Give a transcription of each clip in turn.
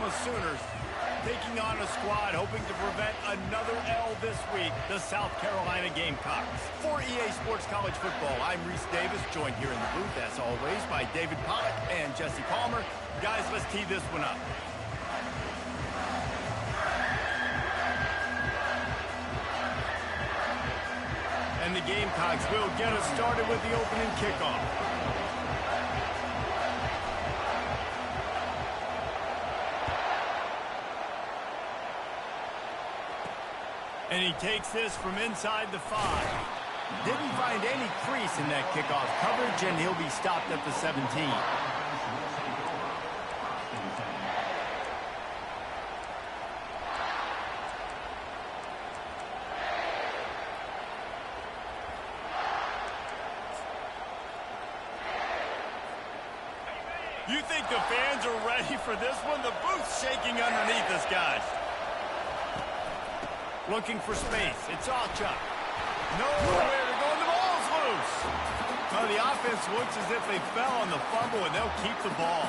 Oklahoma Sooners taking on a squad hoping to prevent another L this week, the South Carolina Gamecocks. For EA Sports College Football, I'm Reese Davis, joined here in the booth, as always, by David Pollock and Jesse Palmer. Guys, let's tee this one up. And the Gamecocks will get us started with the opening kickoff. And he takes this from inside the 5. Didn't find any crease in that kickoff coverage, and he'll be stopped at the 17. You think the fans are ready for this one? The booth's shaking underneath us, guys. Looking for space. It's Alchuk. Nowhere to go, and the ball's loose. Well, the offense looks as if they fell on the fumble, and they'll keep the ball.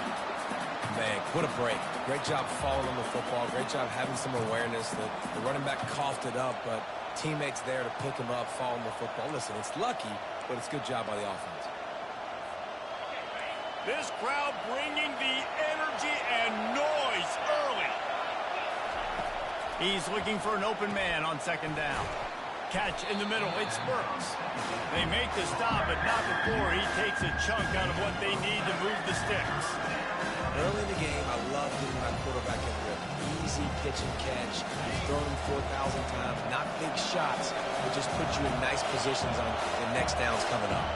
Man, what a break. Great job following the football. Great job having some awareness. The running back coughed it up, but teammates there to pick him up, following the football. Listen, it's lucky, but it's a good job by the offense. This crowd bringing the energy and noise early. He's looking for an open man on second down. Catch in the middle. It's Burks. They make the stop, but not before he takes a chunk out of what they need to move the sticks. Early in the game, I love getting my quarterback in the rhythm. Easy pitch and catch. Thrown him 4,000 times. Not big shots, but just put you in nice positions on the next downs coming up.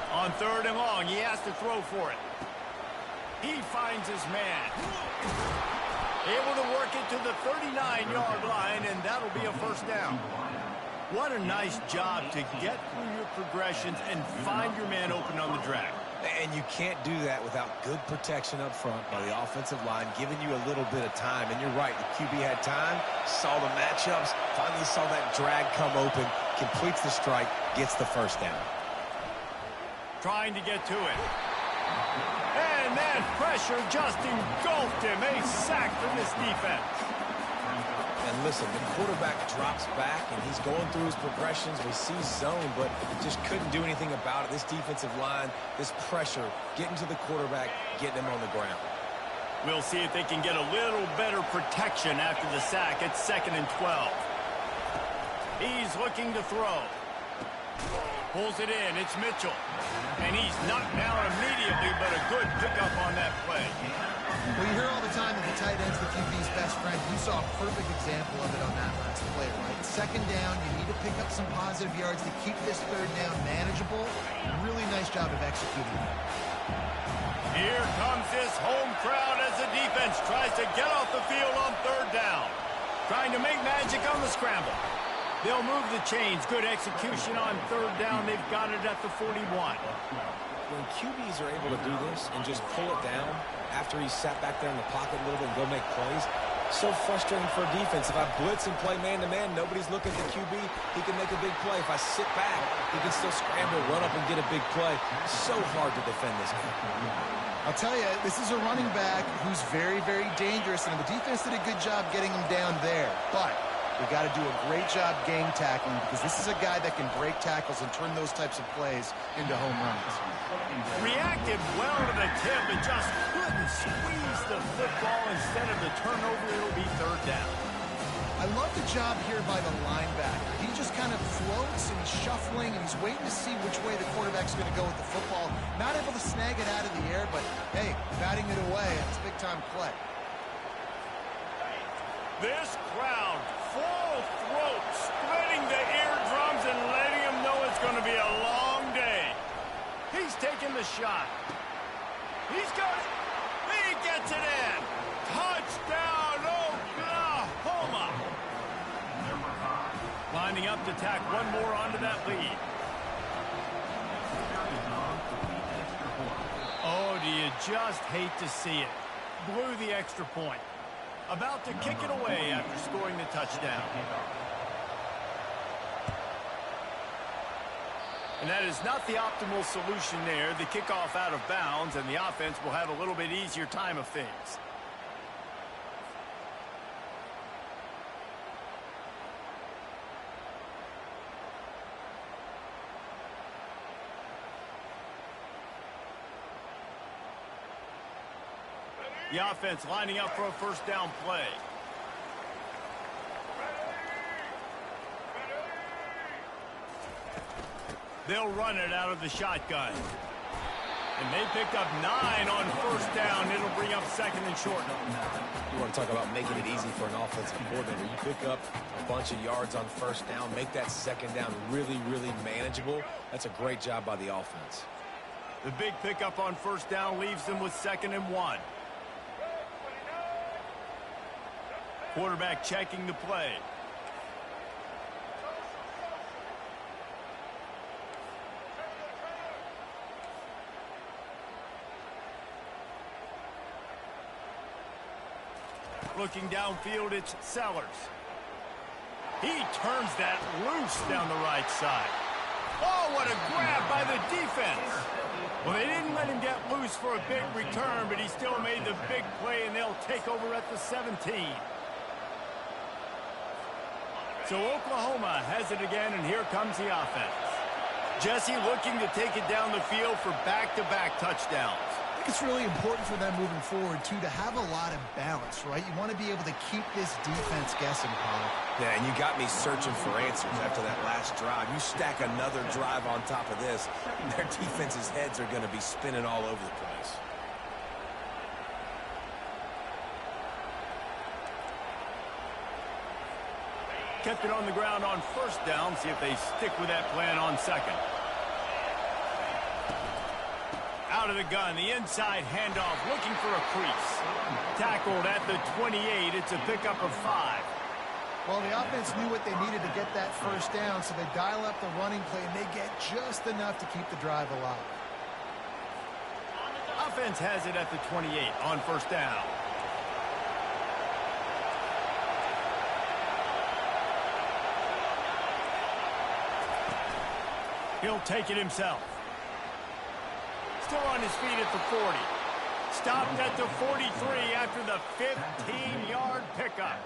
On third and long, he has to throw for it. He finds his man. Able to work it to the 39-yard line, and that'll be a first down. What a nice job to get through your progressions and find your man open on the drag. And you can't do that without good protection up front by the offensive line, giving you a little bit of time. And you're right, the QB had time, saw the matchups, finally saw that drag come open, completes the strike, gets the first down. Trying to get to it. And that pressure just engulfed him. A sack from this defense. And listen, the quarterback drops back, and he's going through his progressions. We see zone, but just couldn't do anything about it. This defensive line, this pressure, getting to the quarterback, getting him on the ground. We'll see if they can get a little better protection after the sack. It's 2nd and 12. He's looking to throw. Pulls it in. It's Mitchell. And he's knocked down immediately, but a good pickup on that play. Well, you hear all the time that the tight end's the QB's best friend. You saw a perfect example of it on that last play, right? Second down, you need to pick up some positive yards to keep this third down manageable. Really nice job of executing that. Here comes this home crowd as the defense tries to get off the field on third down. Trying to make magic on the scramble. They'll move the chains. Good execution on third down. They've got it at the 41. When QBs are able to do this and just pull it down after he's sat back there in the pocket a little bit and go make plays, so frustrating for a defense. If I blitz and play man-to-man, nobody's looking at the QB. He can make a big play. If I sit back, he can still scramble, run up, and get a big play. So hard to defend this guy. I'll tell you, this is a running back who's very, very dangerous, and the defense did a good job getting him down there. But we got to do a great job game tackling, because this is a guy that can break tackles and turn those types of plays into home runs. Reacted well to the tip, but just couldn't squeeze the football. Instead of the turnover, it'll be third down. I love the job here by the linebacker. He just kind of floats and he's shuffling and he's waiting to see which way the quarterback's going to go with the football. Not able to snag it out of the air, but hey, batting it away, it's a big-time play. This crowd, full throat, splitting the eardrums and letting them know it's going to be a long day. He's taking the shot. He's got it. He gets it in. Touchdown, Oklahoma. Lining up to tack one more onto that lead. just hate to see it. Blew the extra point. About to kick it away after scoring the touchdown. And that is not the optimal solution there. The kickoff out of bounds, and the offense will have a little bit easier time of things. The offense lining up for a first down play. They'll run it out of the shotgun. And they picked up 9 on first down. It'll bring up second and short. You want to talk about making it easy for an offensive coordinator. You pick up a bunch of yards on first down, make that second down really, really manageable. That's a great job by the offense. The big pickup on first down leaves them with 2nd and 1. Quarterback checking the play. Looking downfield, it's Sellers. He turns that loose down the right side. Oh, what a grab by the defense. Well, they didn't let him get loose for a big return, but he still made the big play, and they'll take over at the 17. So Oklahoma has it again, and here comes the offense. Jesse looking to take it down the field for back-to-back touchdowns. I think it's really important for them moving forward, too, to have a lot of balance, right? You want to be able to keep this defense guessing, Paul. Yeah, and you got me searching for answers after that last drive. You stack another drive on top of this, their defense's heads are going to be spinning all over the place. Kept it on the ground on first down. See if they stick with that plan on second. Out of the gun, the inside handoff, looking for a crease. Tackled at the 28. It's a pickup of 5. Well, the offense knew what they needed to get that first down, so they dial up the running play, and they get just enough to keep the drive alive. Offense has it at the 28 on first down. He'll take it himself. Still on his feet at the 40. Stopped at the 43 after the 15-yard pickup.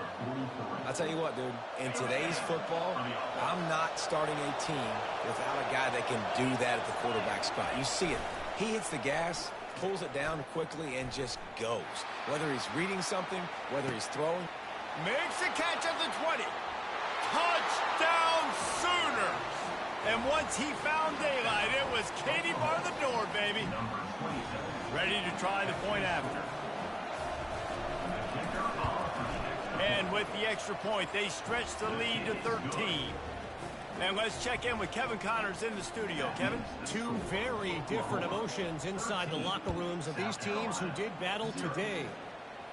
I'll tell you what, dude. In today's football, I'm not starting a team without a guy that can do that at the quarterback spot. You see it. He hits the gas, pulls it down quickly, and just goes. Whether he's reading something, whether he's throwing. Makes a catch at the 20. Touchdown Sooners! And once he found daylight, it was Katie bar the door, baby. Ready to try the point after. And with the extra point, they stretch the lead to 13. And let's check in with Kevin Connors in the studio. Kevin? Two very different emotions inside the locker rooms of these teams who did battle today.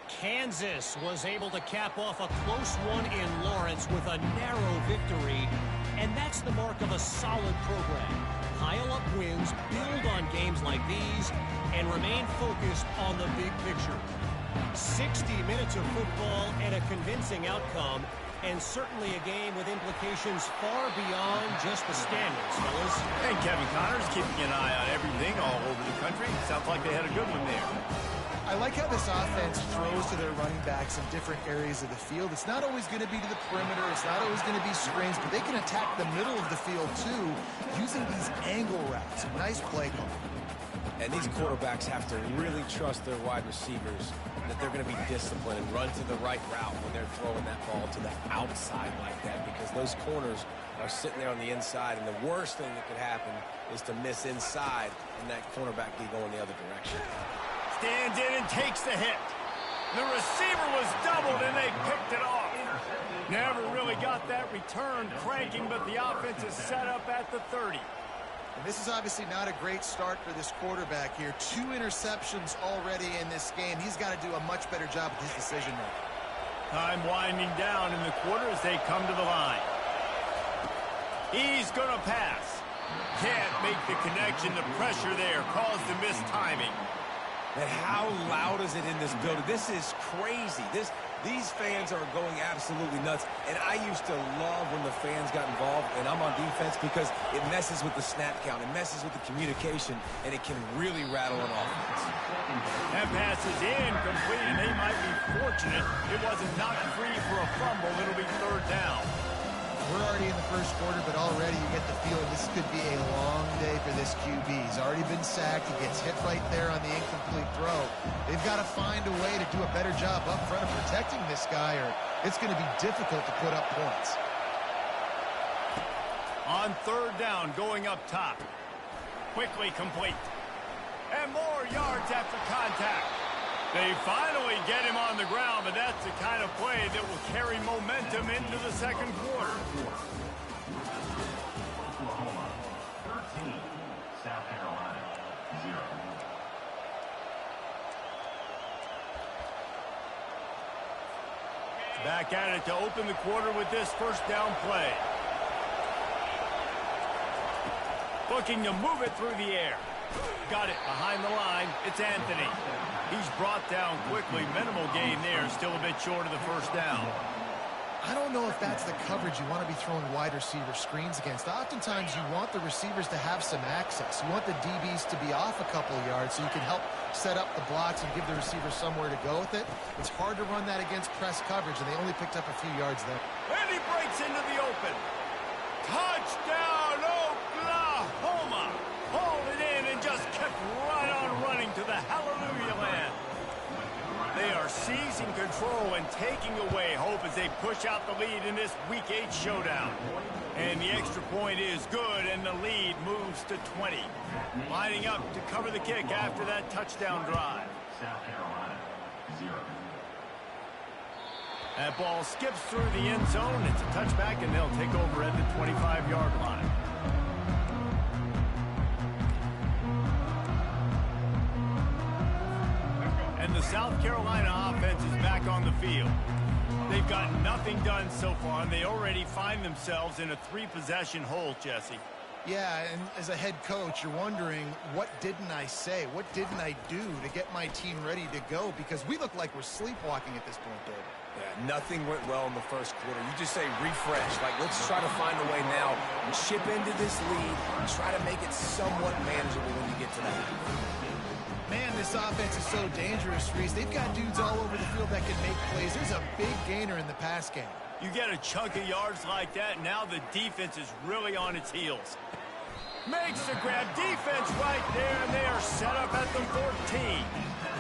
Kansas was able to cap off a close one in Lawrence with a narrow victory. And that's the mark of a solid program. Pile up wins, build on games like these, and remain focused on the big picture. 60 minutes of football and a convincing outcome, and certainly a game with implications far beyond just the standings, fellas. And Kevin Connors keeping an eye on everything all over the country. Sounds like they had a good one there. I like how this offense throws to their running backs in different areas of the field. It's not always going to be to the perimeter. It's not always going to be screens, but they can attack the middle of the field, too, using these angle routes. A nice play call. And these quarterbacks have to really trust their wide receivers that they're going to be disciplined and run to the right route when they're throwing that ball to the outside like that, because those corners are sitting there on the inside, and the worst thing that could happen is to miss inside and that cornerback be going the other direction. Stands in and takes the hit. The receiver was doubled, and they picked it off. Never really got that return cranking, but the offense is set up at the 30. And this is obviously not a great start for this quarterback here. 2 interceptions already in this game. He's got to do a much better job with his decision-making. Time winding down in the quarter as they come to the line. He's going to pass. Can't make the connection. The pressure there caused the missed timing. And how loud is it in this building? This is crazy. These fans are going absolutely nuts. And I used to love when the fans got involved, and I'm on defense because it messes with the snap count. It messes with the communication, and it can really rattle an offense. That pass is incomplete, and they might be fortunate it wasn't knocked free for a fumble. It'll be third down. We're already in the first quarter, but already you get the feeling this could be a long day for this QB. He's already been sacked. He gets hit right there on the incomplete throw. They've got to find a way to do a better job up front of protecting this guy, or it's going to be difficult to put up points. On third down, going up top. Quickly complete. And more yards after contact. They finally get him on the ground, but that's the kind of play that will carry momentum into the second quarter. Oklahoma 13, South Carolina 0. Back at it to open the quarter with this first down play. Looking to move it through the air. Got it behind the line. It's Anthony. He's brought down quickly. Minimal gain there. Still a bit short of the first down. I don't know if that's the coverage you want to be throwing wide receiver screens against. Oftentimes, you want the receivers to have some access. You want the DBs to be off a couple of yards so you can help set up the blocks and give the receiver somewhere to go with it. It's hard to run that against press coverage, and they only picked up a few yards there. And he breaks into the open. Touchdown, Oklahoma! Hauled it in and just kept right on running to the hallelujah land. They are seizing control and taking away hope as they push out the lead in this Week 8 showdown. And the extra point is good, and the lead moves to 20. Lining up to cover the kick after that touchdown drive. South Carolina 0. That ball skips through the end zone. It's a touchback, and they'll take over at the 25-yard line. And the South Carolina offense is back on the field. They've got nothing done so far, and they already find themselves in a 3-possession hole, Jesse. Yeah, and as a head coach, you're wondering, what didn't I say? What didn't I do to get my team ready to go? Because we look like we're sleepwalking at this point, David. Yeah, nothing went well in the first quarter. You just say refresh. Like, let's try to find a way now. Chip into this lead and try to make it somewhat manageable when you get to that. Man, this offense is so dangerous, Reese. They've got dudes all over the field that can make plays. There's a big gainer in the pass game. You get a chunk of yards like that, now the defense is really on its heels. Makes the grab. Defense right there, and they are set up at the 14.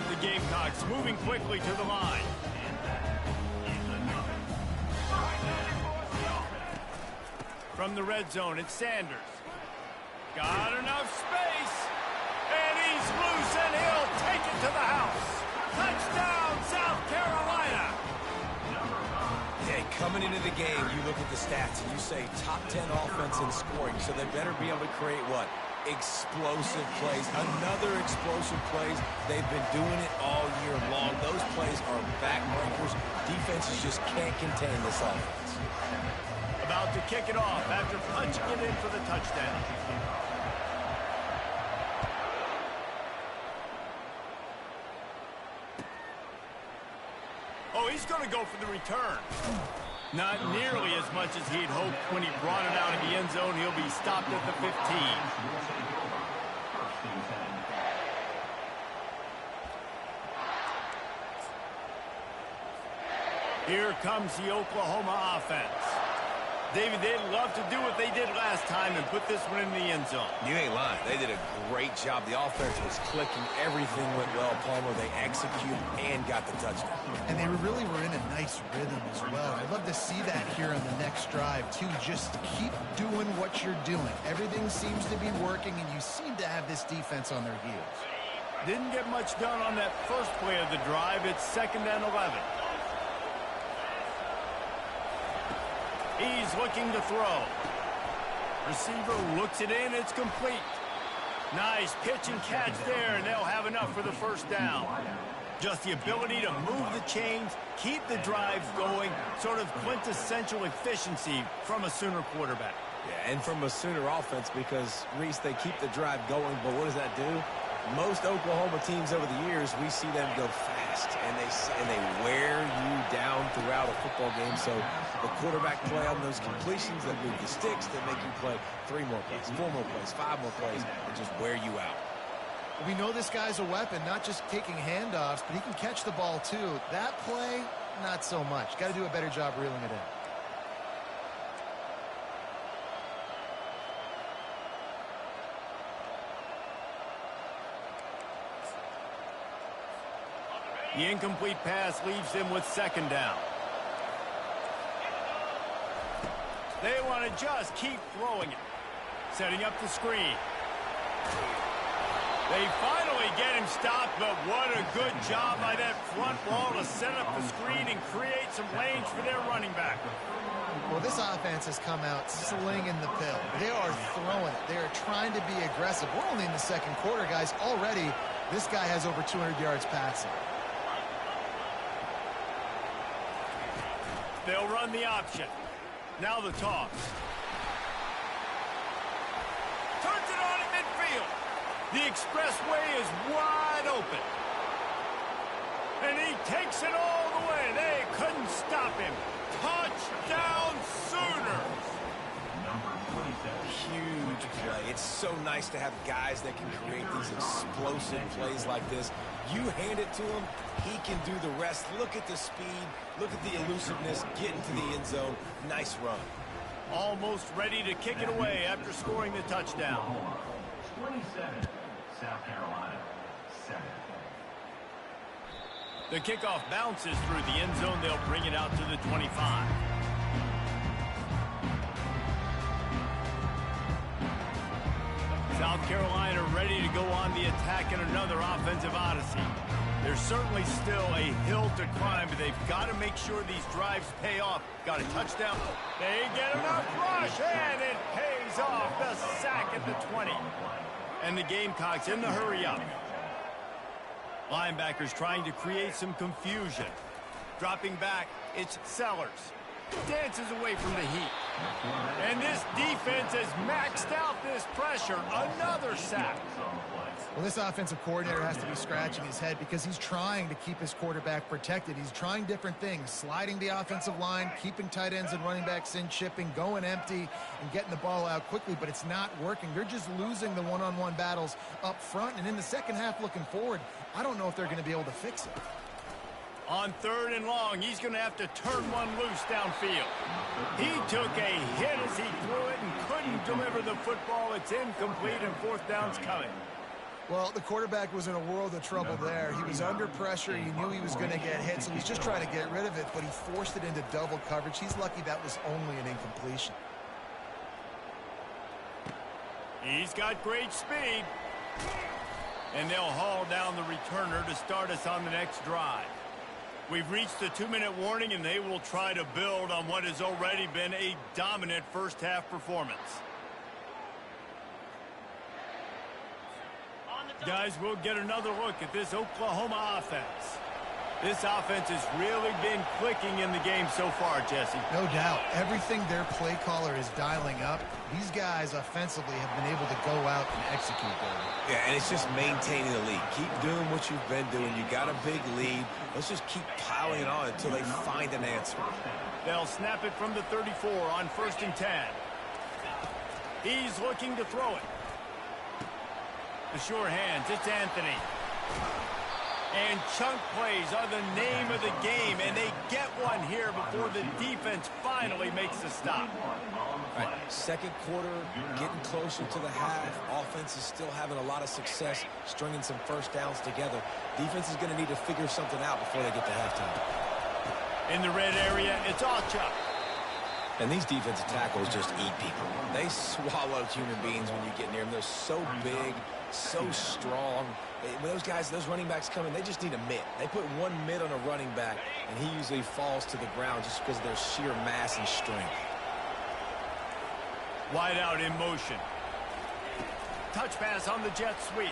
The Gamecocks moving quickly to the line. From the red zone, it's Sanders. Got enough space. And he's loose, and he'll take it to the house. Touchdown, South Carolina. Yeah, coming into the game, you look at the stats, and you say top 10 offense in scoring, so they better be able to create what? Explosive plays. Another explosive plays. They've been doing it all year long. Those plays are backbreakers. Defenses just can't contain this offense. About to kick it off after punching it in for the touchdown. Oh, he's going to go for the return. Not nearly as much as he'd hoped when he brought it out of the end zone. He'll be stopped at the 15. Here comes the Oklahoma offense. David, they'd love to do what they did last time and put this one in the end zone. You ain't lying. They did a great job. The offense was clicking. Everything went well, Palmer. They executed and got the touchdown. And they really were in a nice rhythm as well. I'd love to see that here on the next drive, too. Just keep doing what you're doing. Everything seems to be working, and you seem to have this defense on their heels. Didn't get much done on that first play of the drive. It's 2nd and 11. He's looking to throw. Receiver looks it in. It's complete. Nice pitch and catch there, and they'll have enough for the first down. Just the ability to move the chains, keep the drive going, sort of quintessential efficiency from a Sooner quarterback. Yeah, and from a Sooner offense because, Reese, they keep the drive going, but what does that do? Most Oklahoma teams over the years, we see them go fast, and they wear you down throughout a football game. So the quarterback play on those completions that move the sticks, that make you play 3 more plays, 4 more plays, 5 more plays, and just wear you out. We know this guy's a weapon, not just taking handoffs, but he can catch the ball too. That play, not so much. Got to do a better job reeling it in. The incomplete pass leaves him with 2nd down. They want to just keep throwing it. Setting up the screen. They finally get him stopped, but what a good job by that front wall to set up the screen and create some lanes for their running back. Well, this offense has come out slinging the pill. They are throwing it. They are trying to be aggressive. We're only in the 2nd quarter, guys. Already, this guy has over 200 yards passing. They'll run the option. Now the toss. Turns it on in midfield. The expressway is wide open. And he takes it all the way. They couldn't stop him. Touchdown Sooners. Huge play. It's so nice to have guys that can create these explosive plays like this. You hand it to him, he can do the rest. Look at the speed. Look at the elusiveness. Get into the end zone. Nice run. Almost ready to kick it away after scoring the touchdown. 27, South Carolina, 7. The kickoff bounces through the end zone. They'll bring it out to the 25. South Carolina ready to go on the attack in another offensive odyssey. There's certainly still a hill to climb, but they've got to make sure these drives pay off. Got a touchdown. They get enough rush, and it pays off. The sack at the 20. And the Gamecocks in the hurry up. Linebackers trying to create some confusion. Dropping back, it's Sellers. Dances away from the heat. And this defense has maxed out this pressure. Another sack. Well, this offensive coordinator has to be scratching his head because he's trying to keep his quarterback protected. He's trying different things, sliding the offensive line, keeping tight ends and running backs in, chipping, going empty, and getting the ball out quickly, but it's not working. They're just losing the one-on-one battles up front, and in the second half looking forward, I don't know if they're going to be able to fix it. On 3rd and long, he's going to have to turn one loose downfield. He took a hit as he threw it and couldn't deliver the football. It's incomplete, and 4th down's coming. Well, the quarterback was in a world of trouble there. He was under pressure. He knew he was going to get hit, so he's just trying to get rid of it, but he forced it into double coverage. He's lucky that was only an incompletion. He's got great speed. And they'll haul down the returner to start us on the next drive. We've reached the 2-minute warning, and they will try to build on what has already been a dominant first-half performance. Guys, we'll get another look at this Oklahoma offense. This offense has really been clicking in the game so far, Jesse. No doubt. Everything their play caller is dialing up, these guys offensively have been able to go out and execute there. Yeah, and it's just maintaining the lead. Keep doing what you've been doing. You got a big lead. Let's just keep piling it on until they find an answer. They'll snap it from the 34 on 1st and 10. He's looking to throw it. The sure hands, it's Anthony. And chunk plays are the name of the game, and they get one here before the defense finally makes the stop. All right, 2nd quarter, getting closer to the half. Offense is still having a lot of success stringing some 1st downs together. Defense is going to need to figure something out before they get to halftime. In the red area, it's Alchuk. And these defensive tackles just eat people. They swallow human beings when you get near them. They're so big, so strong. When those guys, those running backs come in, they just need a mitt. They put one mitt on a running back, and he usually falls to the ground just because of their sheer mass and strength. Wide out in motion. Touch pass on the jet sweep.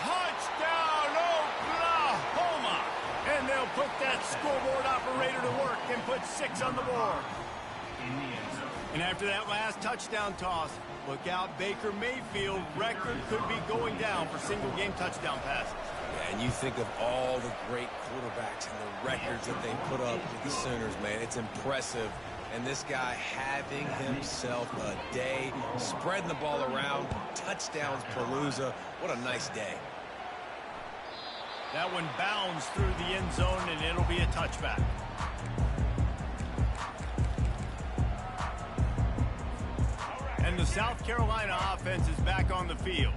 Touchdown, Oklahoma! And they'll put that scoreboard operator to work and put 6 on the board. And after that last touchdown toss, look out, Baker Mayfield record could be going down for single-game touchdown passes. Yeah, and you think of all the great quarterbacks and the records that they put up with the Sooners, man. It's impressive. And this guy having himself a day, spreading the ball around, touchdowns palooza. What a nice day. That one bounds through the end zone, and it'll be a touchback. And the South Carolina offense is back on the field.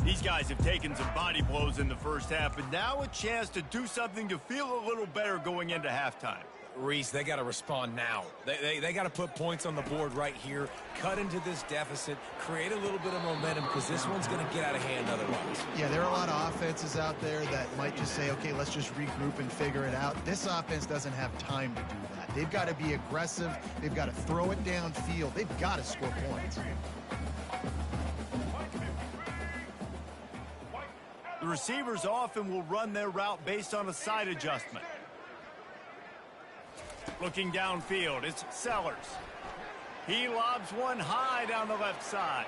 These guys have taken some body blows in the first half, but now a chance to do something to feel a little better going into halftime. Reese, they got to respond now. They got to put points on the board right here, cut into this deficit, create a little bit of momentum, because this one's going to get out of hand otherwise. Yeah, there are a lot of offenses out there that might just say, okay, let's just regroup and figure it out. This offense doesn't have time to do that. They've got to be aggressive. They've got to throw it downfield. They've got to score points. The receivers often will run their route based on a side adjustment. Looking downfield, it's Sellers. He lobs one high down the left side.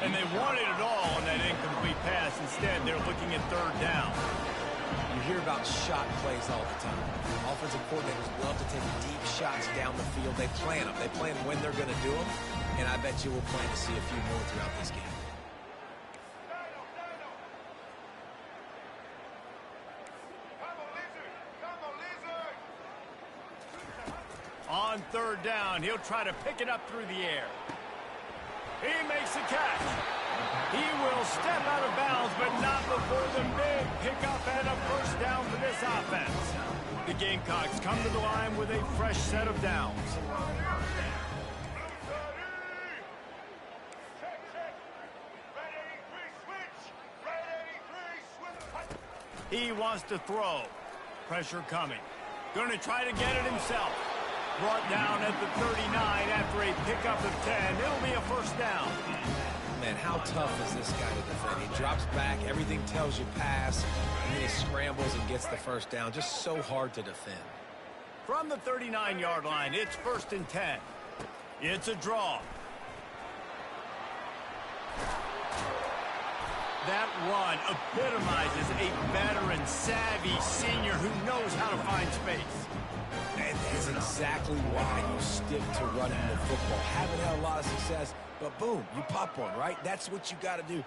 And they wanted it all on that incomplete pass. Instead, they're looking at third down. You hear about shot plays all the time. Offensive coordinators love to take deep shots down the field. They plan them. They plan when they're going to do them. And I bet you we'll plan to see a few more throughout this game. On third down, he'll try to pick it up through the air. He makes the catch. He will step out of bounds, but not before the big pickup and a first down for this offense. The Gamecocks come to the line with a fresh set of downs. He wants to throw. Pressure coming. Going to try to get it himself. Brought down at the 39 after a pickup of 10. It'll be a first down. Man, how tough is this guy to defend? He drops back, everything tells you pass, and then he scrambles and gets the first down. Just so hard to defend. From the 39-yard line, it's 1st and 10. It's a draw. That run epitomizes a veteran, savvy senior who knows how to find space. And that's exactly why you stick to running the football. Haven't had a lot of success, but boom, you pop one, right? That's what you got to do.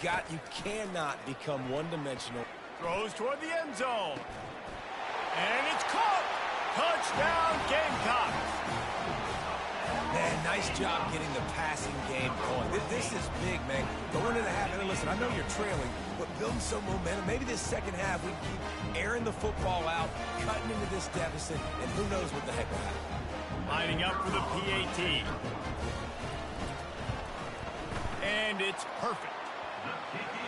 You cannot become one-dimensional. Throws toward the end zone. And it's caught. Touchdown, Gamecocks. Man, nice job getting the passing game going. This is big, man. Going into the half, and listen, I know you're trailing, but building some momentum. Maybe this second half we keep airing the football out, cutting into this deficit, and who knows what the heck will happen. Lining up for the PAT. And it's perfect.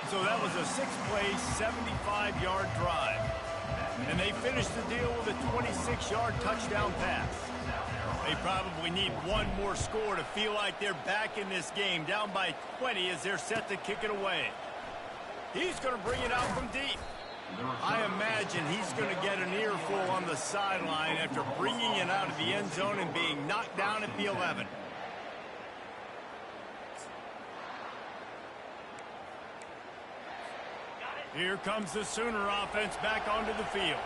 So that was a 6-play, 75-yard drive. And they finished the deal with a 26-yard touchdown pass. They probably need one more score to feel like they're back in this game, down by 20 as they're set to kick it away. He's going to bring it out from deep. I imagine he's going to get an earful on the sideline after bringing it out of the end zone and being knocked down at the 11. Here comes the Sooner offense back onto the field.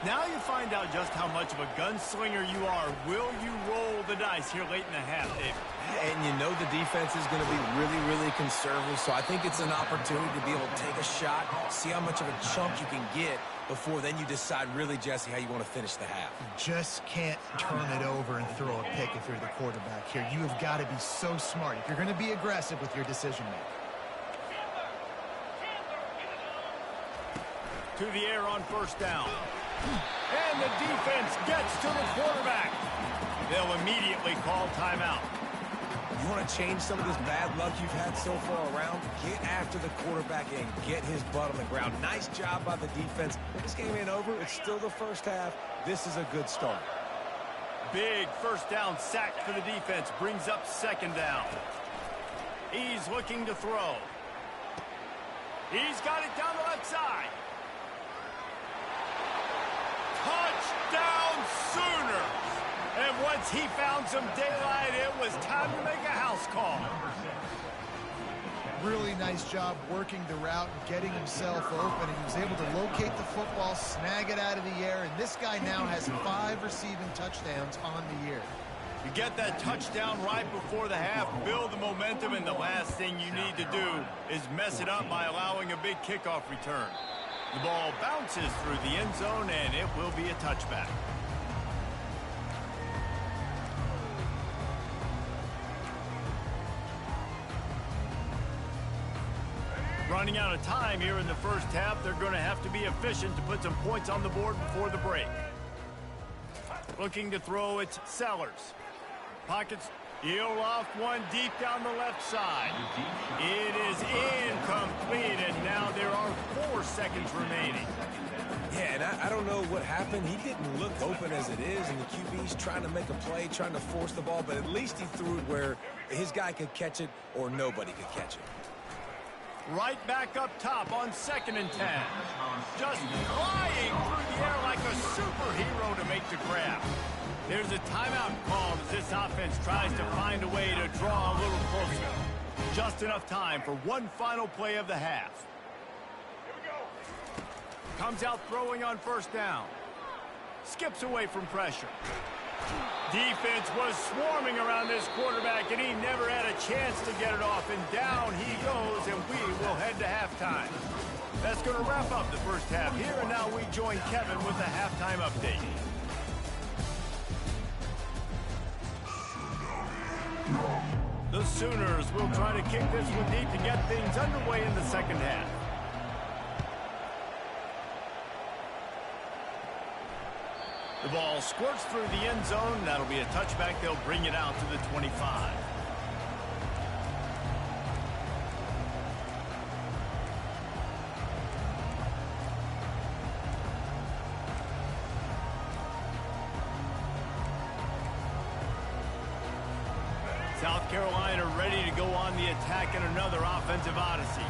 Now you find out just how much of a gunslinger you are. Will you roll the dice here late in the half, Dave? And you know the defense is going to be really, really conservative, so I think it's an opportunity to be able to take a shot, see how much of a chunk you can get before then you decide really, Jesse, how you want to finish the half. Just can't turn it over and throw a pick if you're the quarterback here. You have got to be so smart if you're going to be aggressive with your decision-making. To the air on first down. And the defense gets to the quarterback. They'll immediately call timeout. You want to change some of this bad luck you've had so far around? Get after the quarterback and get his butt on the ground. Nice job by the defense. This game ain't over. It's still the first half. This is a good start. Big first down sack for the defense. Brings up second down. He's looking to throw. He's got it down the left side. Touchdown Sooners! And once he found some daylight, it was time to make a house call. Really nice job working the route and getting himself open, and he was able to locate the football, snag it out of the air, and this guy now has 5 receiving touchdowns on the year. You get that touchdown right before the half, build the momentum, and the last thing you need to do is mess it up by allowing a big kickoff return. The ball bounces through the end zone, and it will be a touchback. Running out of time here in the first half, they're going to have to be efficient to put some points on the board before the break. Looking to throw, it's Sellers. Pockets, he'll off one deep down the left side. It is incomplete, and now there are 4 seconds remaining. Yeah, and I don't know what happened. He didn't look open as it is, and the QB's trying to make a play, trying to force the ball, but at least he threw it where his guy could catch it or nobody could catch it. Right back up top on 2nd and 10. Just flying through the air like a superhero to make the grab. There's a timeout called as this offense tries to find a way to draw a little closer. Just enough time for one final play of the half. Comes out throwing on 1st down. Skips away from pressure. Defense was swarming around this quarterback, and he never had a chance to get it off. And down he goes, and we will head to halftime. That's going to wrap up the first half here, and now we join Kevin with the halftime update. The Sooners will try to kick this one deep to get things underway in the second half. The ball squirts through the end zone. That'll be a touchback. They'll bring it out to the 25. South Carolina ready to go on the attack in another offensive odyssey.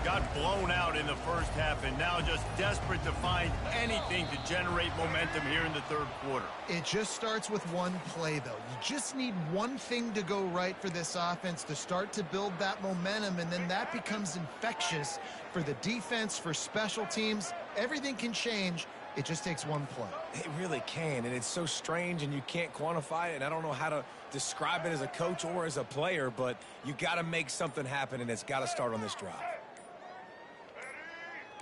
Got blown out in the first half and now just desperate to find anything to generate momentum here in the third quarter. It just starts with one play, though. You just need one thing to go right for this offense to start to build that momentum, and then that becomes infectious for the defense, for special teams. Everything can change. It just takes one play. It really can, and it's so strange, and you can't quantify it, and I don't know how to describe it as a coach or as a player, but you got to make something happen, and it's got to start on this drive.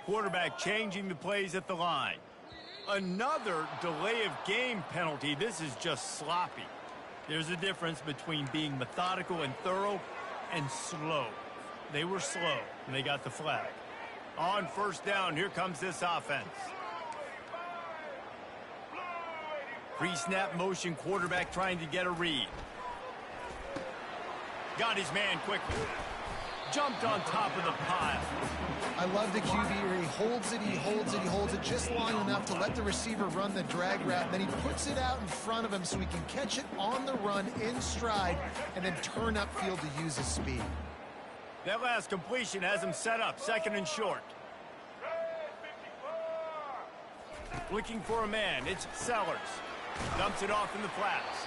Quarterback changing the plays at the line. Another delay of game penalty. This is just sloppy. There's a difference between being methodical and thorough and slow. They were slow, and they got the flag. On 1st down, here comes this offense. Pre-snap motion, quarterback trying to get a read. Got his man quickly. Jumped on top of the pile. I love the QB where he holds it, he holds it, he holds it just long enough to let the receiver run the drag route, and then he puts it out in front of him so he can catch it on the run in stride and then turn upfield to use his speed. That last completion has him set up, 2nd and short. Looking for a man, it's Sellers. Dumps it off in the flats.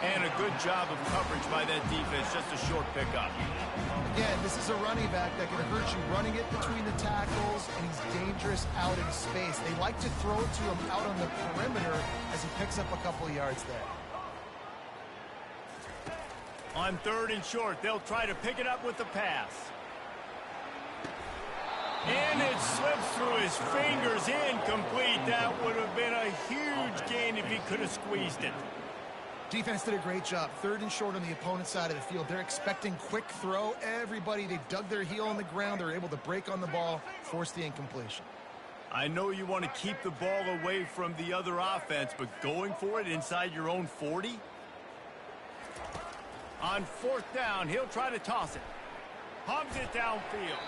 And a good job of coverage by that defense, just a short pickup. Again, this is a running back that can hurt you running it between the tackles, and he's dangerous out in space. They like to throw it to him out on the perimeter as he picks up a couple of yards there. On 3rd and short, they'll try to pick it up with the pass. And it slips through his fingers, incomplete. That would have been a huge gain if he could have squeezed it. Defense did a great job. 3rd and short on the opponent's side of the field. They're expecting quick throw. Everybody, they dug their heel on the ground. They're able to break on the ball, force the incompletion. I know you want to keep the ball away from the other offense, but going for it inside your own 40? On 4th down, he'll try to toss it. Pumps it downfield.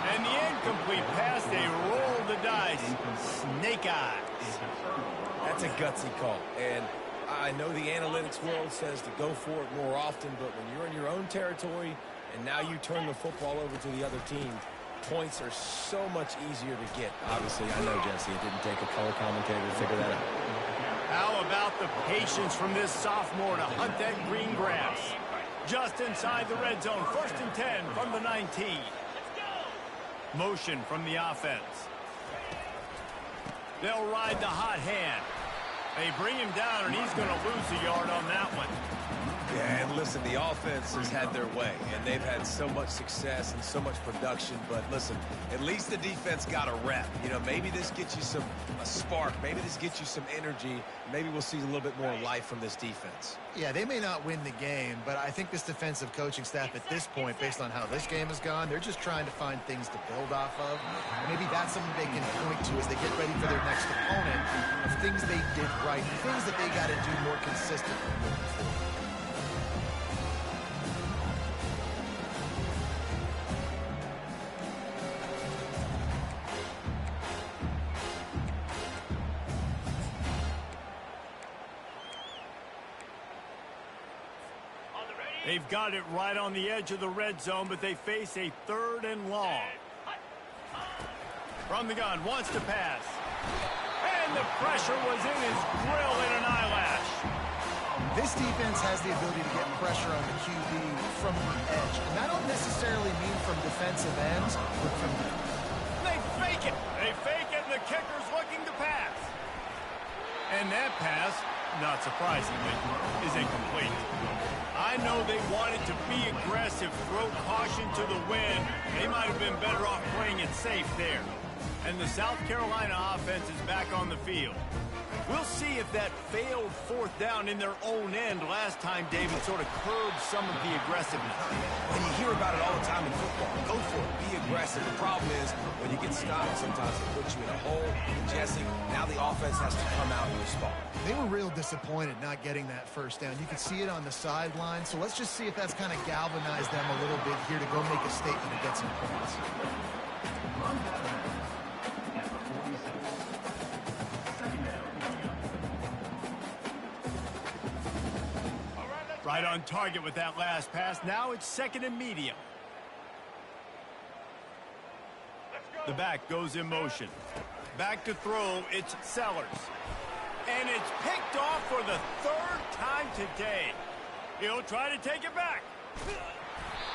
And the incomplete pass, they roll the dice. Snake eyes. That's a gutsy call. And I know the analytics world says to go for it more often, but when you're in your own territory and now you turn the football over to the other team, points are so much easier to get. Obviously, I know, Jesse, it didn't take a color commentator to figure that out. How about the patience from this sophomore to hunt that green grass? Just inside the red zone, 1st and 10 from the 19. Motion from the offense. They'll ride the hot hand. They bring him down, and he's going to lose a yard on that one. Yeah, and listen, the offense has had their way, and they've had so much success and so much production. But listen, at least the defense got a rep. You know, maybe this gets you a spark. Maybe this gets you some energy. Maybe we'll see a little bit more life from this defense. Yeah, they may not win the game, but I think this defensive coaching staff at this point, based on how this game has gone, they're just trying to find things to build off of. And maybe that's something they can point to as they get ready for their next opponent, of things they did right, things that they got to do more consistently moving forward. They've got it right on the edge of the red zone, but they face a 3rd and long. From the gun, wants to pass. And the pressure was in his grill in an eyelash. This defense has the ability to get pressure on the QB from the edge. And I don't necessarily mean from defensive ends, but from the... They fake it. They fake it, and the kicker's looking to pass. And that pass, not surprisingly, is incomplete. I know they wanted to be aggressive, throw caution to the wind. They might have been better off playing it safe there. And the South Carolina offense is back on the field. We'll see if that failed 4th down in their own end last time, David, sort of curbed some of the aggressiveness. When you hear about it all the time in football, go for it, be aggressive. The problem is, when you get stopped, sometimes it puts you in a hole. And Jesse, now the offense has to come out and respond. They were real disappointed not getting that 1st down. You could see it on the sideline. So let's just see if that's kind of galvanized them a little bit here to go make a statement and get some points. Right on target with that last pass. Now it's 2nd and medium. The back goes in motion. Back to throw, it's Sellers. And it's picked off for the 3rd time today. He'll try to take it back.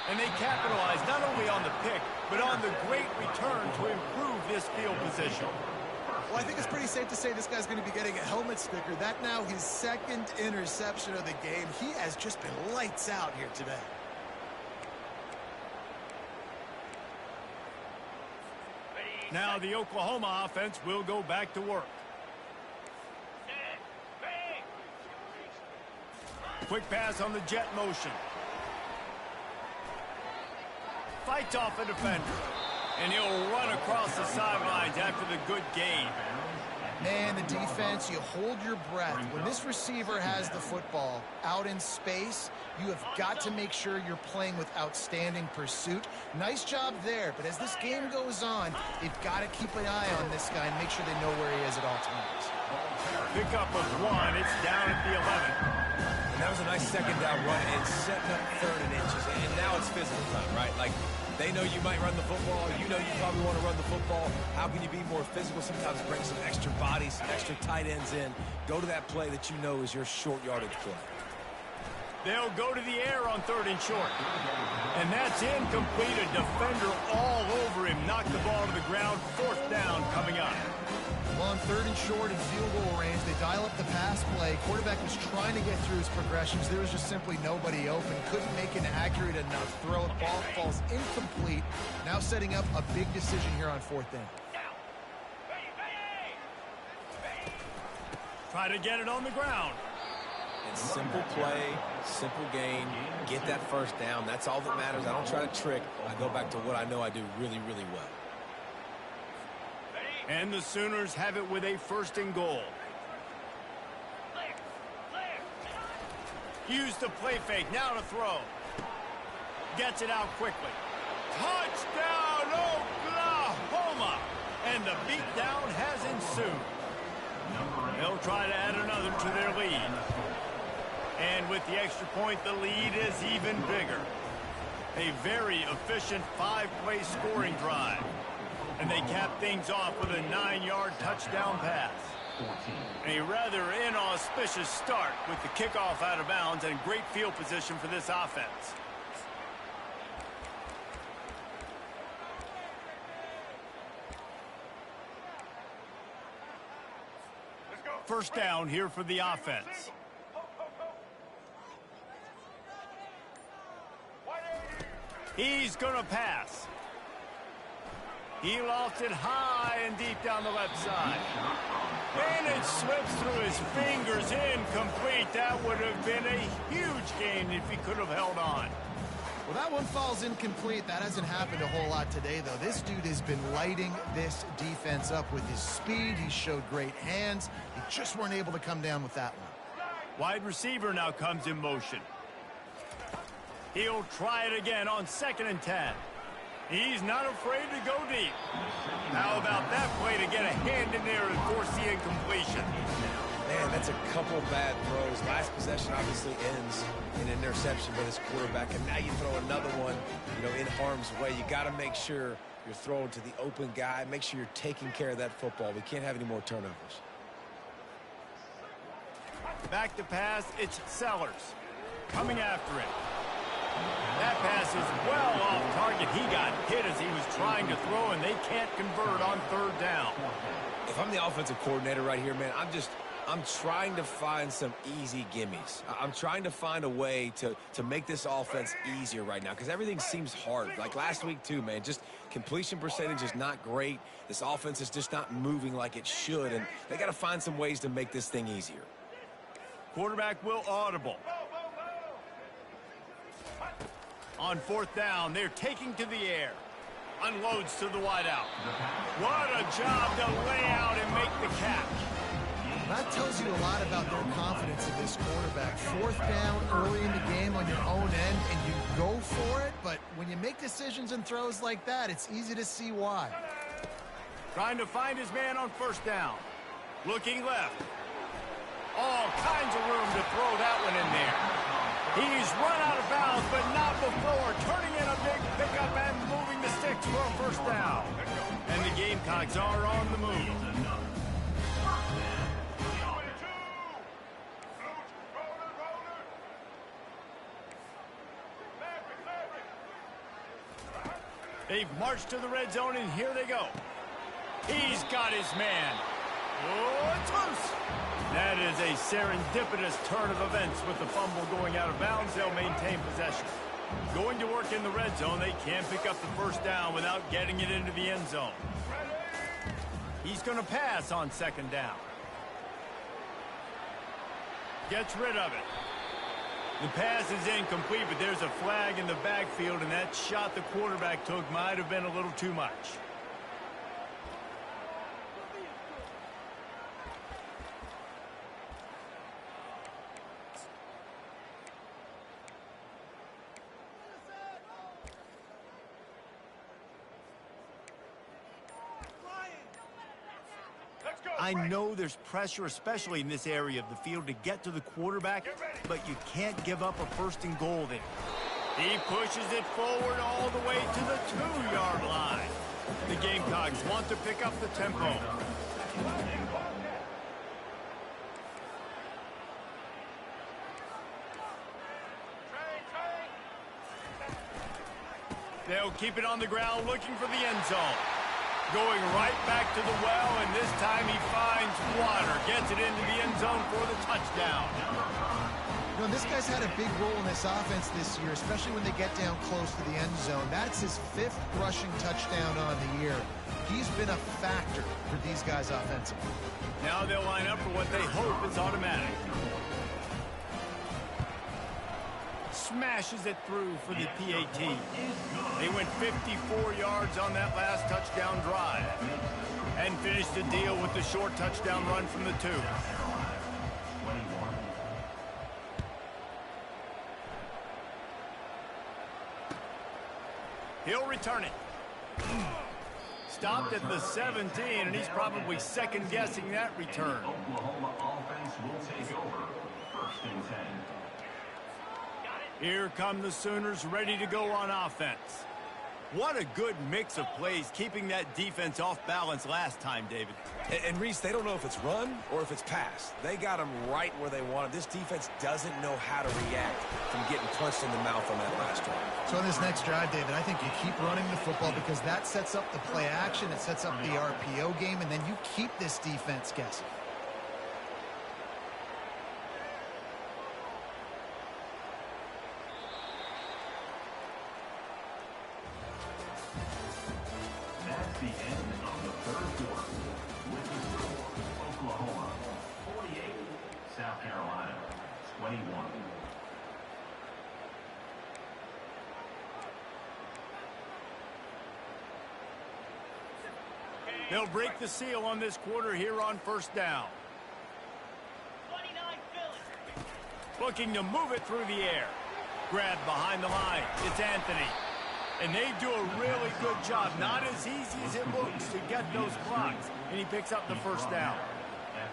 And they capitalize not only on the pick, but on the great return to improve this field position. Well, I think it's pretty safe to say this guy's going to be getting a helmet sticker. That now his 2nd interception of the game. He has just been lights out here today. Now the Oklahoma offense will go back to work. Quick pass on the jet motion. Fights off a defender. And he'll run across the sidelines after the good gain. Man, the defense, you hold your breath. When this receiver has the football out in space, you have got to make sure you're playing with outstanding pursuit. Nice job there, but as this game goes on, they've got to keep an eye on this guy and make sure they know where he is at all times. Pickup of 1, it's down at the 11. And that was a nice 2nd down run and setting up 3rd and inches. And now it's physical time, right? Like, they know you might run the football. You know you probably want to run the football. How can you be more physical? Sometimes bring some extra bodies, some extra tight ends in. Go to that play that you know is your short yardage play. They'll go to the air on 3rd and short. And that's incomplete. A defender all over him. Knocked the ball to the ground. 4th down coming up. Well, on 3rd and short and field goal range, they dial up the pass play. Quarterback was trying to get through his progressions. There was just simply nobody open. Couldn't make an accurate enough throw. The ball falls incomplete. Now setting up a big decision here on 4th down. Try to get it on the ground. It's simple play, simple gain. Get that 1st down. That's all that matters. I don't try to trick. I go back to what I know I do really, really well. And the Sooners have it with a 1st and goal. Use the play fake. Now to throw. Gets it out quickly. Touchdown, Oklahoma! And the beatdown has ensued. They'll try to add another to their lead. And with the extra point, the lead is even bigger. A very efficient 5-play scoring drive. And they cap things off with a 9-yard touchdown pass. A rather inauspicious start with the kickoff out of bounds and great field position for this offense. First down here for the offense. He's going to pass. He lofts it high and deep down the left side. And it slips through his fingers, incomplete. That would have been a huge gain if he could have held on. Well, that one falls incomplete. That hasn't happened a whole lot today, though. This dude has been lighting this defense up with his speed. He showed great hands. He just weren't able to come down with that one. Wide receiver now comes in motion. He'll try it again on 2nd and 10. He's not afraid to go deep. How about that play to get a hand in there and force the incompletion? Man, that's a couple bad throws. Last possession obviously ends in an interception by this quarterback, and now you throw another one, in harm's way. You got to make sure you're throwing to the open guy. Make sure you're taking care of that football. We can't have any more turnovers. Back to pass, it's Sellers. Coming after it. That pass is well off target. He got hit as he was trying to throw, and they can't convert on 3rd down. If I'm the offensive coordinator right here, man, I'm trying to find some easy gimmies. I'm trying to find a way to make this offense easier right now because everything seems hard. Like last week too, man, just completion percentage is not great. This offense is just not moving like it should, and they got to find some ways to make this thing easier. Quarterback will audible. On 4th down, they're taking to the air. Unloads to the wideout. What a job to lay out and make the catch. That tells you a lot about their confidence in this quarterback. 4th down early in the game on your own end, and you go for it, but when you make decisions and throws like that, it's easy to see why. Trying to find his man on 1st down. Looking left. All kinds of room to throw that one in there. He's run out of bounds, but not before. Turning in a big pickup and moving the sticks for a 1st down. And the Gamecocks are on the move. They've marched to the red zone, and here they go. He's got his man. Oh, it's loose. That is a serendipitous turn of events with the fumble going out of bounds. They'll maintain possession. Going to work in the red zone. They can't pick up the 1st down without getting it into the end zone. He's going to pass on 2nd down. Gets rid of it. The pass is incomplete, but there's a flag in the backfield, and that shot the quarterback took might have been a little too much. I know there's pressure, especially in this area of the field, to get to the quarterback, but you can't give up a 1st and goal there. He pushes it forward all the way to the 2-yard line. The Gamecocks want to pick up the tempo. They'll keep it on the ground, looking for the end zone. Going right back to the well, and this time he finds water. Gets it into the end zone for the touchdown. This guy's had a big role in this offense this year, especially when they get down close to the end zone. That's his 5th rushing touchdown on the year. He's been a factor for these guys offensively. Now they'll line up for what they hope is automatic. Smashes it through for the PAT. They went 54 yards on that last touchdown drive and finished the deal with the short touchdown run from the 2. He'll return it. Stopped at the 17, and he's probably second-guessing that return. Oklahoma offense will take over 1st and 10. Here come the Sooners ready to go on offense. What a good mix of plays, keeping that defense off balance last time, David. And Reese, they don't know if it's run or if it's pass. They got them right where they want it. This defense doesn't know how to react from getting punched in the mouth on that last drive. So on this next drive, David, I think you keep running the football because that sets up the play action, it sets up the RPO game, and then you keep this defense guessing. That's the end of the third quarter. With the score, Oklahoma 48, South Carolina 21. They'll break the seal on this quarter here on first down. Looking to move it through the air. Grabbed behind the line. It's Anthony. And they do a really good job. Not as easy as it looks to get those blocks. And he picks up the first down.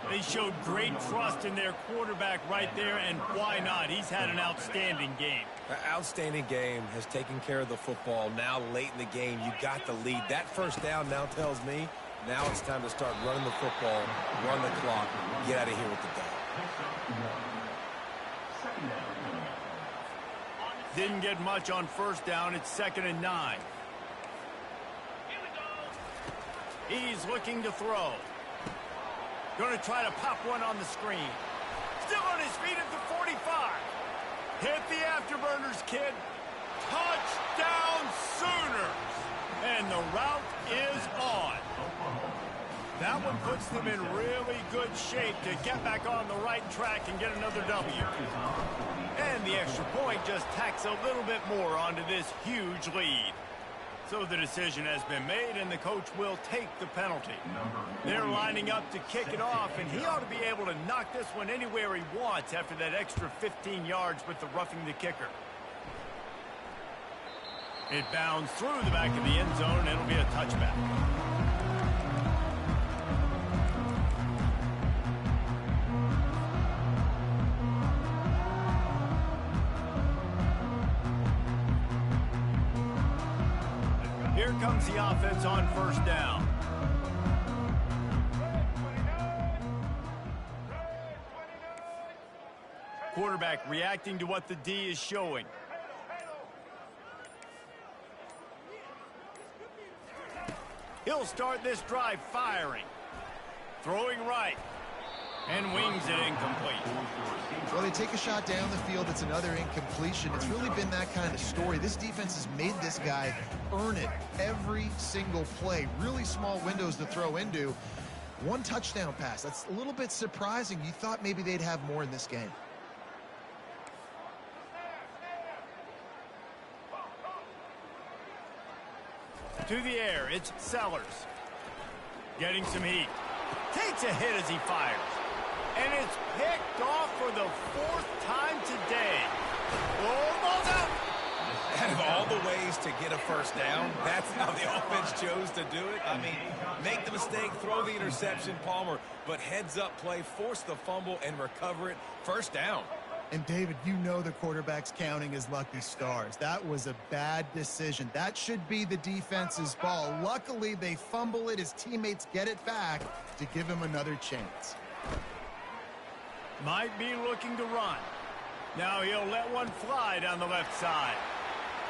They showed great trust in their quarterback right there, and why not? He's had an outstanding game. An outstanding game, has taken care of the football. Now late in the game, you got the lead. That first down now tells me now it's time to start running the football, run the clock, get out of here with the day. Didn't get much on first down. It's 2nd and 9. He's looking to throw. Going to try to pop one on the screen. Still on his feet at the 45. Hit the afterburners, kid. Touchdown Sooners. And the route is on. That one puts them in really good shape to get back on the right track and get another W. And the extra point just tacks a little bit more onto this huge lead. So the decision has been made, and the coach will take the penalty. They're lining up to kick it off, and he ought to be able to knock this one anywhere he wants after that extra 15 yards with the roughing the kicker. It bounds through the back of the end zone, and it'll be a touchback. Here comes the offense on first down. Quarterback reacting to what the D is showing. He'll start this drive firing. Throwing right. And wings it incomplete. Well, they take a shot down the field. It's another incompletion. It's really been that kind of story. This defense has made this guy earn it every single play. Really small windows to throw into. One touchdown pass. That's a little bit surprising. You thought maybe they'd have more in this game. To the air, it's Sellers. Getting some heat. Takes a hit as he fires. And it's picked off for the 4th time today. Oh, ball's out. Out of all the ways to get a first down, that's how the offense chose to do it. I mean, make the mistake, throw the interception, Palmer, but heads-up play, force the fumble, and recover it. First down. And, David, you know the quarterback's counting his lucky stars. That was a bad decision. That should be the defense's ball. Luckily, they fumble it. His teammates get it back to give him another chance. Might be looking to run. Now he'll let one fly down the left side.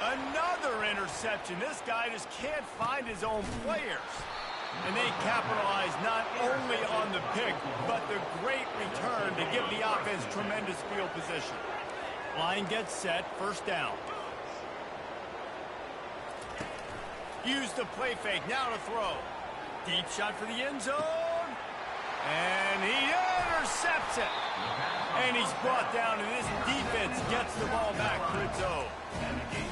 Another interception. This guy just can't find his own players. And they capitalize not only on the pick, but the great return to give the offense tremendous field position. Line gets set, first down. Use the play fake, now to throw. Deep shot for the end zone. And he intercepts it. And he's brought down, and this defense gets the ball back for its own.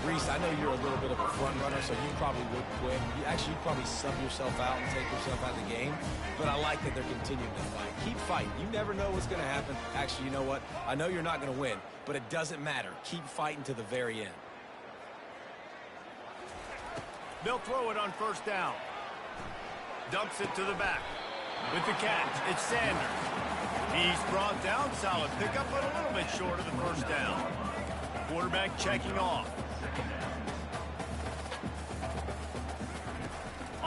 Reese, I know you're a little bit of a front runner, so you probably would quit. You'd probably sub yourself out and take yourself out of the game. But I like that they're continuing to fight. Keep fighting. You never know what's going to happen. Actually, you know what? I know you're not going to win, but it doesn't matter. Keep fighting to the very end. They'll throw it on first down. Dumps it to the back. With the catch, it's Sanders. He's brought down, solid pickup, but a little bit short of the first down. Quarterback checking off.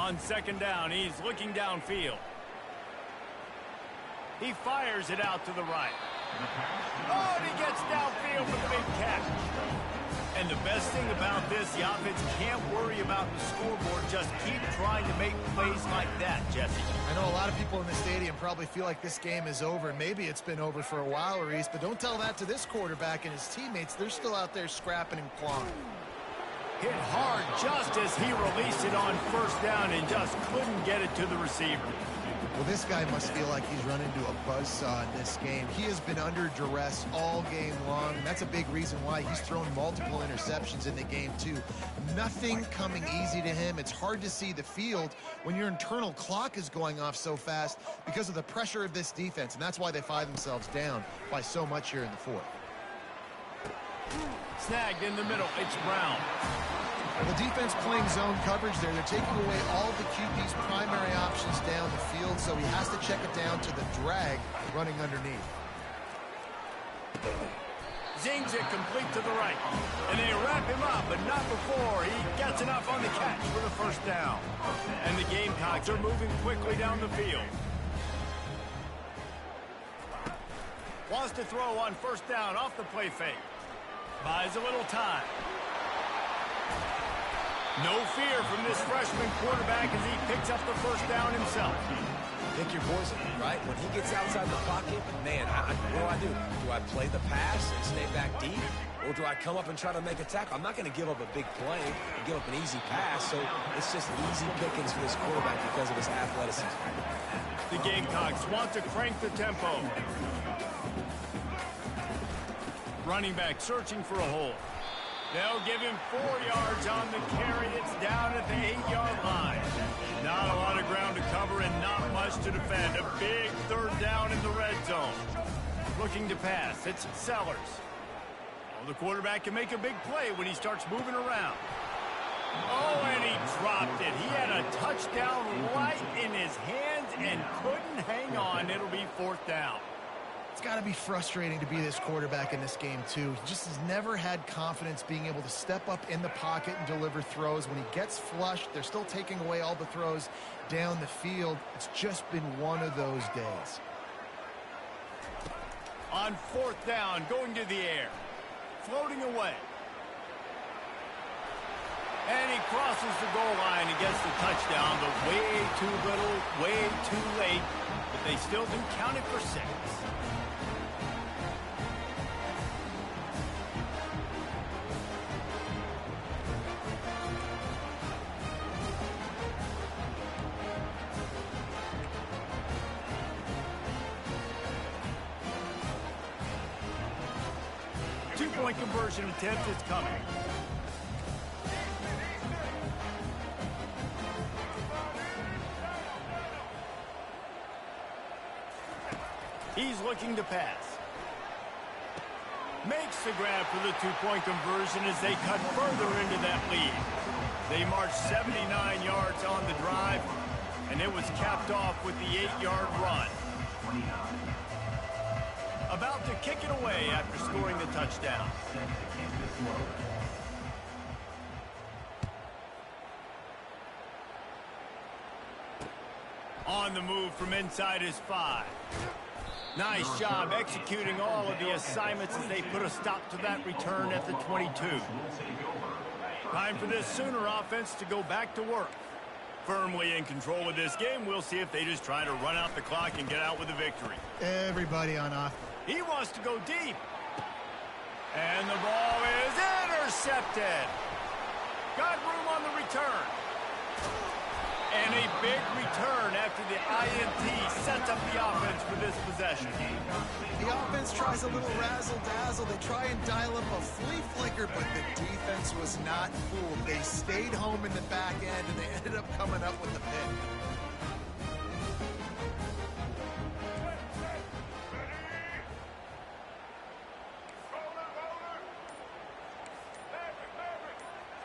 On second down, he's looking downfield. He fires it out to the right. Oh, and he gets downfield with a big catch. And the best thing about this, the offense can't worry about the scoreboard. Just keep trying to make plays like that, Jesse. I know a lot of people in the stadium probably feel like this game is over. Maybe it's been over for a while, Reese, but don't tell that to this quarterback and his teammates. They're still out there scrapping and clawing. Hit hard just as he released it on first down and just couldn't get it to the receiver. Well, this guy must feel like he's run into a buzzsaw in this game. He has been under duress all game long, and that's a big reason why he's thrown multiple interceptions in the game, too. Nothing coming easy to him. It's hard to see the field when your internal clock is going off so fast because of the pressure of this defense, and that's why they find themselves down by so much here in the fourth. Snagged in the middle. It's Brown. The defense playing zone coverage there. They're taking away all the QB's primary options down the field, so he has to check it down to the drag running underneath. Zings it complete to the right. And they wrap him up, but not before he gets enough on the catch for the first down. And the Gamecocks are moving quickly down the field. Wants to throw on first down off the play fake. Buys a little time. No fear from this freshman quarterback as he picks up the first down himself. Pick your poison, right? When he gets outside the pocket, man, what do? Do I play the pass and stay back deep? Or do I come up and try to make a tackle? I'm not going to give up a big play and give up an easy pass, so it's just easy pickings for this quarterback because of his athleticism. The Gamecocks want to crank the tempo. Running back searching for a hole. They'll give him 4 yards on the carry. It's down at the 8-yard line. Not a lot of ground to cover and not much to defend. A big third down in the red zone. Looking to pass. It's Sellers. Oh, the quarterback can make a big play when he starts moving around. Oh, and he dropped it. He had a touchdown right in his hands and couldn't hang on. It'll be fourth down. It's got to be frustrating to be this quarterback in this game, too. He just has never had confidence being able to step up in the pocket and deliver throws. When he gets flushed, they're still taking away all the throws down the field. It's just been one of those days. On fourth down, going to the air. Floating away. And he crosses the goal line and gets the touchdown, but way too little, way too late. But they still do count it for 6. Two-point conversion attempt is coming. He's looking to pass. Makes the grab for the two-point conversion as they cut further into that lead. They marched 79 yards on the drive, and it was capped off with the 8-yard run. About to kick it away after scoring the touchdown. On the move from inside his 5. Nice job executing all of the assignments as they put a stop to that return at the 22. Time for this Sooner offense to go back to work. Firmly in control of this game. We'll see if they just try to run out the clock and get out with a victory. Everybody on off. He wants to go deep. And the ball is intercepted. Got room on the return. And a big return after the INT sets up the offense for this possession. The offense tries a little razzle-dazzle. They try and dial up a flea flicker, but the defense was not fooled. They stayed home in the back end, and they ended up coming up with the pick.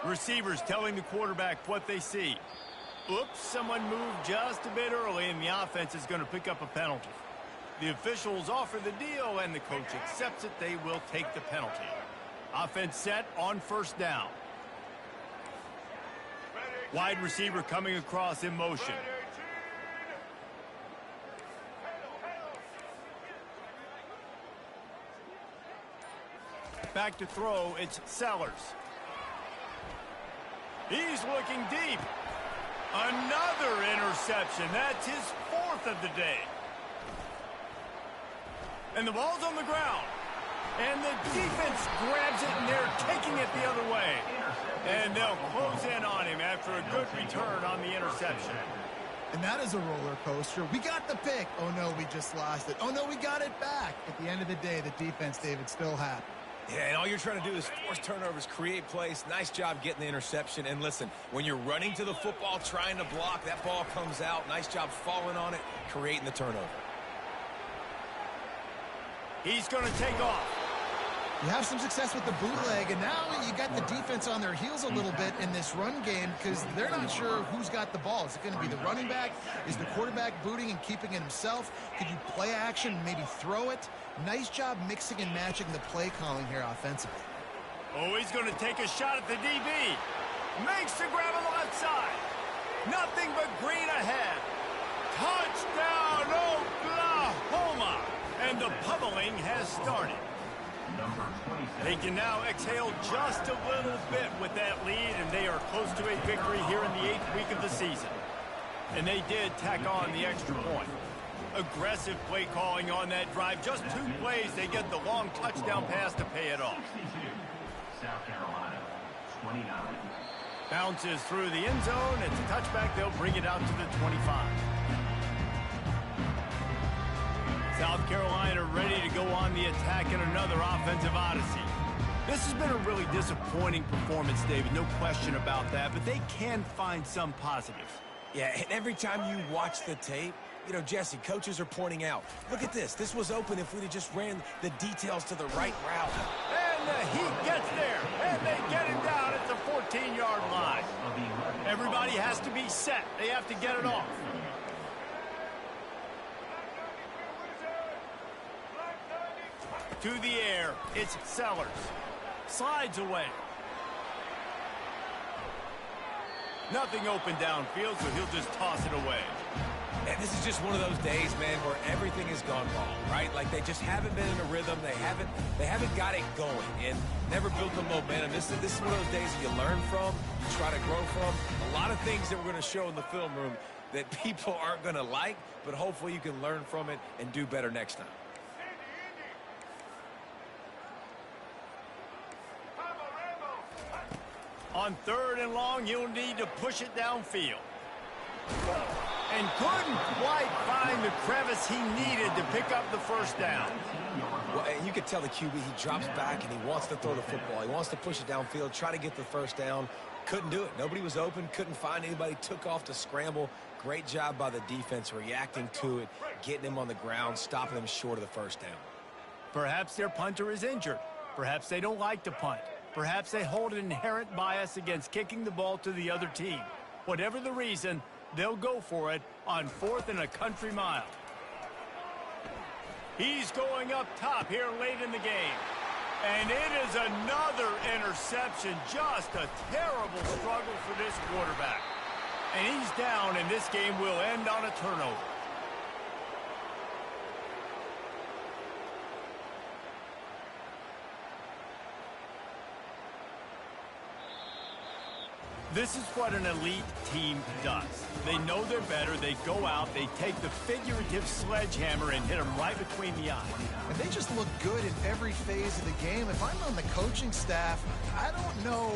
Receivers telling the quarterback what they see. Oops, someone moved just a bit early, and the offense is going to pick up a penalty. The officials offer the deal, and the coach accepts it. They will take the penalty. Offense set on first down. Wide receiver coming across in motion. Back to throw, it's Sellers. He's looking deep. Another interception. That's his 4th of the day. And the ball's on the ground. And the defense grabs it, and they're taking it the other way. And they'll close in on him after a good return on the interception. And that is a roller coaster. We got the pick. Oh, no, we just lost it. Oh, no, we got it back. At the end of the day, the defense, David, still happy. Yeah, and all you're trying to do is force turnovers, create plays. Nice job getting the interception. And listen, when you're running to the football, trying to block, that ball comes out. Nice job falling on it, creating the turnover. He's going to take off. You have some success with the bootleg, and now you got the defense on their heels a little bit in this run game because they're not sure who's got the ball. Is it going to be the running back? Is the quarterback booting and keeping it himself? Could you play action, maybe throw it? Nice job mixing and matching the play calling here offensively. Oh, he's going to take a shot at the DB. Makes the grab on the left side. Nothing but green ahead. Touchdown, Oklahoma! And the pummeling has started. They can now exhale just a little bit with that lead, and they are close to a victory here in the 8th week of the season. And they did tack on the extra point. Aggressive play calling on that drive. Just 2 plays, they get the long touchdown pass to pay it off. South Carolina, 29. Bounces through the end zone. It's a touchback. They'll bring it out to the 25. South Carolina ready to go on the attack in another offensive odyssey. This has been a really disappointing performance, David. No question about that, but they can find some positives. Yeah, and every time you watch the tape, you know, Jesse, coaches are pointing out, look at this. This was open if we'd have just ran the details to the right route. And the Heat gets there, and they get him down at the 14-yard line. Everybody has to be set. They have to get it off. To the air, it's Sellers. Slides away. Nothing open downfield, so he'll just toss it away. And this is just one of those days, man, where everything has gone wrong, right? Like they just haven't been in a rhythm. They haven't got it going and never built the momentum. This is one of those days that you learn from, you try to grow from. A lot of things that we're going to show in the film room that people aren't going to like, but hopefully you can learn from it and do better next time. On 3rd and long, you'll need to push it downfield. And couldn't quite find the crevice he needed to pick up the first down. Well, and you could tell the QB, he drops back and he wants to throw the football. He wants to push it downfield, try to get the first down. Couldn't do it. Nobody was open, couldn't find anybody, took off to scramble. Great job by the defense reacting to it, getting him on the ground, stopping him short of the first down. Perhaps their punter is injured. Perhaps they don't like to punt. Perhaps they hold an inherent bias against kicking the ball to the other team. Whatever the reason, they'll go for it on 4th and a country mile. He's going up top here late in the game. And it is another interception. Just a terrible struggle for this quarterback. And he's down, and this game will end on a turnover. This is what an elite team does. They know they're better. They go out. They take the figurative sledgehammer and hit them right between the eyes. And they just look good in every phase of the game. If I'm on the coaching staff, I don't know